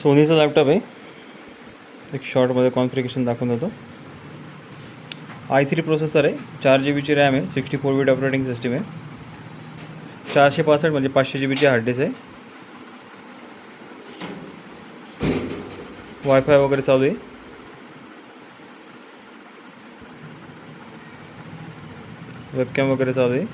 सोनीचा laptop आहे. एक शॉर्टमध्ये कॉन्फिगरेशन दाखवून देतो. i3 प्रोसेसर आहे, 4 GB रॅम आहे, 64 बिट ऑपरेटिंग सिस्टीम आहे, 465 म्हणजे 500 GB हार्ड डिस्क आहे, वायफाय वगैरे चालू आहे, वेबकॅम वगैरे चालू आहे.